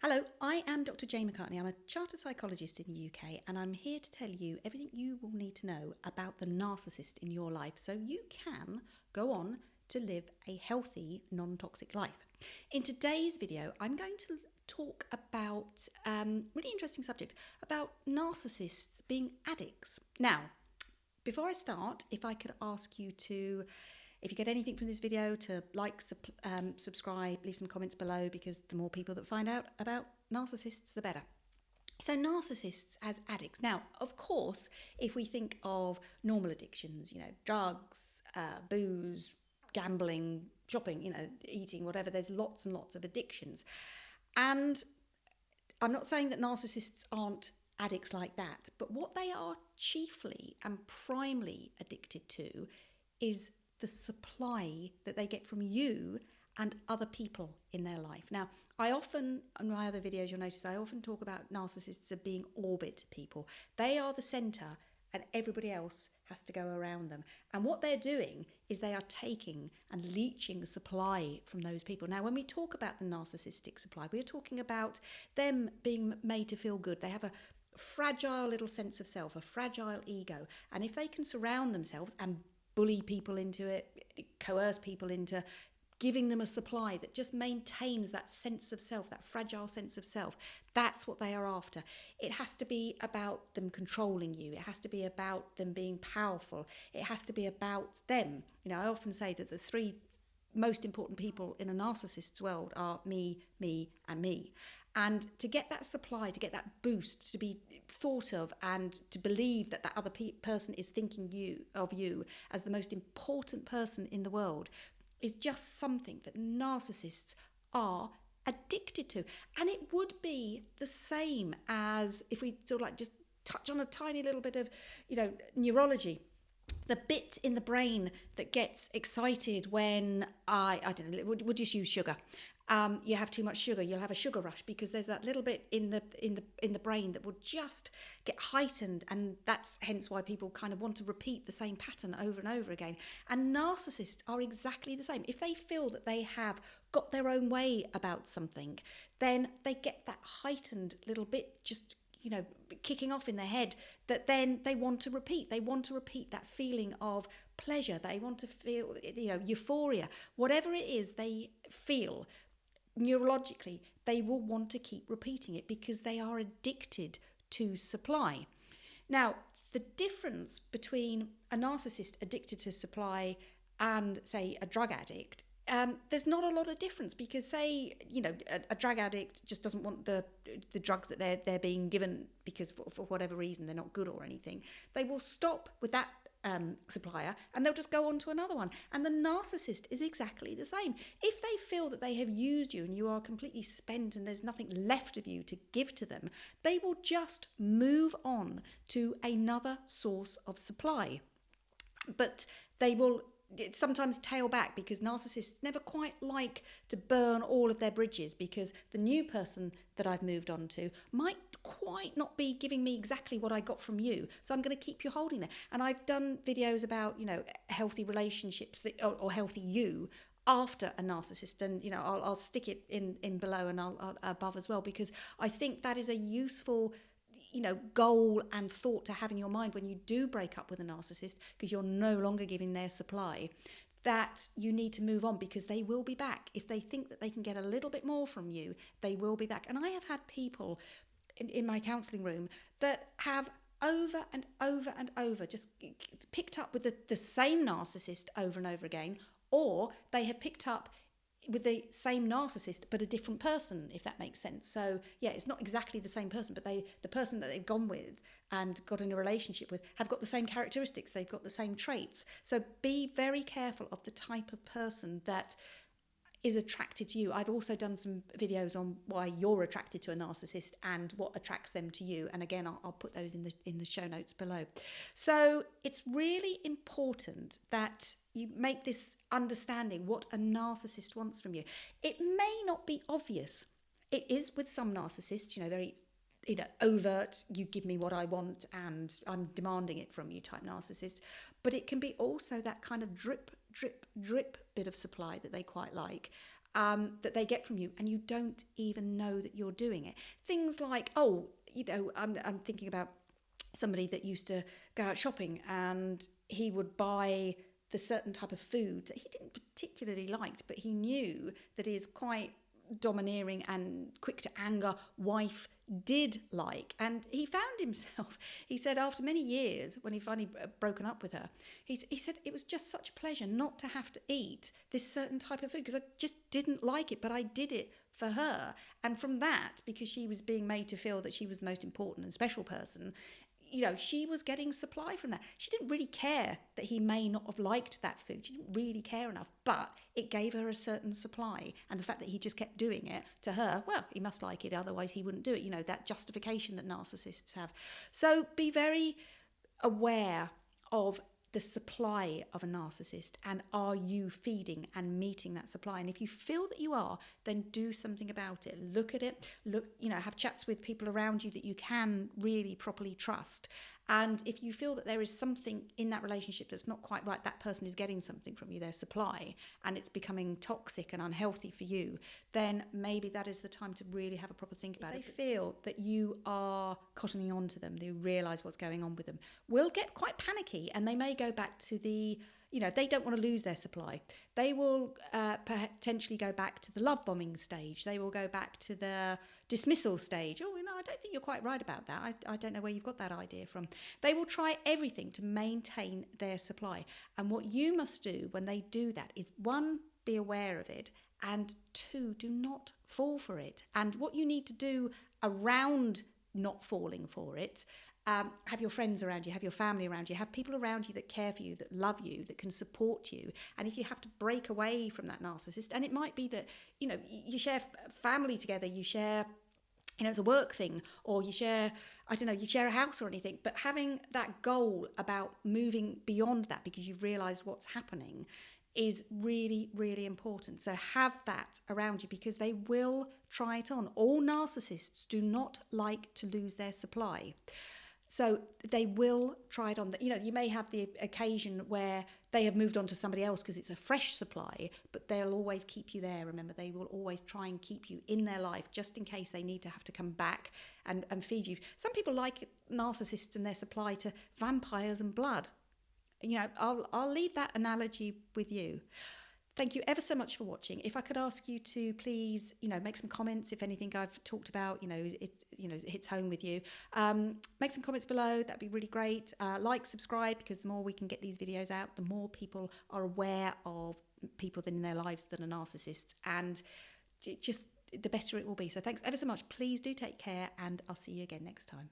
Hello, I am Dr. Jane McCartney. I'm a chartered psychologist in the UK, and I'm here to tell you everything you will need to know about the narcissist in your life so you can go on to live a healthy, non-toxic life. In today's video, I'm going to talk about a really interesting subject about narcissists being addicts. Now, before I start, if I could ask you to, if you get anything from this video, to like, subscribe, leave some comments below, because the more people that find out about narcissists, the better. So narcissists as addicts. Now, of course, if we think of normal addictions, drugs, booze, gambling, shopping, eating, whatever, there's lots and lots of addictions. And I'm not saying that narcissists aren't addicts like that, but what they are chiefly and primarily addicted to is the supply that they get from you and other people in their life. Now, I often, on my other videos, you'll notice I often talk about narcissists as being orbit people. They are the centre and everybody else has to go around them. And what they're doing is they are taking and leeching the supply from those people. Now, when we talk about the narcissistic supply, we're talking about them being made to feel good. They have a fragile little sense of self, a fragile ego. And if they can surround themselves and bully people into it, coerce people into giving them a supply that just maintains that sense of self, that fragile sense of self, that's what they are after. It has to be about them controlling you. It has to be about them being powerful. It has to be about them. I often say that the three most important people in a narcissist's world are me, and me. And to get that supply, to get that boost, to be thought of and to believe that that other person is thinking of you as the most important person in the world is just something that narcissists are addicted to. And it would be the same as if we sort of just touch on a tiny little bit of, neurology. The bit in the brain that gets excited when I don't know, we'll just use sugar. You have too much sugar, you'll have a sugar rush, because there's that little bit in the brain that will just get heightened, and that's hence why people kind of want to repeat the same pattern over and over again. And narcissists are exactly the same. If they feel that they have got their own way about something, then they get that heightened little bit just kicking off in their head, that then they want to repeat. They want to repeat that feeling of pleasure. They want to feel, euphoria. Whatever it is they feel neurologically, they will want to keep repeating it because they are addicted to supply. Now, the difference between a narcissist addicted to supply and, say, a drug addict, there's not a lot of difference, because say, a drug addict just doesn't want the drugs that they're being given because for whatever reason they're not good or anything. They will stop with that supplier and they'll just go on to another one. And the narcissist is exactly the same. If they feel that they have used you and you are completely spent and there's nothing left of you to give to them, they will just move on to another source of supply. But they will sometimes tail back, because narcissists never quite like to burn all of their bridges, because the new person that I've moved on to might quite not be giving me exactly what I got from you, so I'm going to keep you holding there. And I've done videos about healthy relationships or healthy you after a narcissist, and I'll stick it in below and I'll above as well, because I think that is a useful goal and thought to have in your mind when you do break up with a narcissist, because you're no longer giving their supply, that you need to move on, because they will be back. If they think that they can get a little bit more from you, they will be back. And I have had people in my counselling room that have over and over and over just picked up with the same narcissist over and over again, or they have picked up with the same narcissist but a different person, if that makes sense. So yeah, it's not exactly the same person, but the person that they've gone with and got in a relationship with have got the same characteristics, they've got the same traits. So be very careful of the type of person that is attracted to you. I've also done some videos on why you're attracted to a narcissist and what attracts them to you, and again I'll put those in the show notes below. So it's really important that you make this understanding what a narcissist wants from you. It may not be obvious. It is with some narcissists, very overt, you give me what I want and I'm demanding it from you type narcissist. But it can be also that kind of drip bit of supply that they quite like. that they get from you, and you don't even know that you're doing it. Things like, I'm thinking about somebody that used to go out shopping, and he would buy the certain type of food that he didn't particularly like, but he knew that his quite domineering and quick to anger wife did like. And he found himself, he said, after many years, when he finally broken up with her, he said it was just such a pleasure not to have to eat this certain type of food, because I just didn't like it, but I did it for her. And from that, because she was being made to feel that she was the most important and special person, she was getting supply from that. She didn't really care that he may not have liked that food. She didn't really care enough, but it gave her a certain supply. And the fact that he just kept doing it, to her, well, he must like it, otherwise he wouldn't do it. That justification that narcissists have. So be very aware of the supply of a narcissist, and are you feeding and meeting that supply? And if you feel that you are, then do something about it. Look at it, have chats with people around you that you can really properly trust. And if you feel that there is something in that relationship that's not quite right, that person is getting something from you, their supply, and it's becoming toxic and unhealthy for you, then maybe that is the time to really have a proper think about it. If they feel that you are cottoning on to them, they realise what's going on with them, will get quite panicky, and they may go back to the, they don't want to lose their supply. They will potentially go back to the love bombing stage. They will go back to the dismissal stage. Oh, I don't think you're quite right about that. I don't know where you've got that idea from. They will try everything to maintain their supply. And what you must do when they do that is, one, be aware of it, and two, do not fall for it. And what you need to do around not falling for it, have your friends around you, have your family around you, have people around you that care for you, that love you, that can support you. And if you have to break away from that narcissist, and it might be that, you share family together, you share, it's a work thing, or you share, you share a house or anything, but having that goal about moving beyond that because you've realised what's happening is really, really important. So have that around you, because they will try it on. All narcissists do not like to lose their supply. So they will try it on. You may have the occasion where they have moved on to somebody else because it's a fresh supply, but they'll always keep you there. Remember, they will always try and keep you in their life just in case they need to have to come back and feed you. Some people like narcissists and their supply to vampires and blood. I'll leave that analogy with you. Thank you ever so much for watching. If I could ask you to please, make some comments if anything I've talked about, it hits home with you. Make some comments below. That'd be really great. Like, subscribe, because the more we can get these videos out, the more people are aware of people in their lives that are narcissists, and just the better it will be. So thanks ever so much. Please do take care, and I'll see you again next time.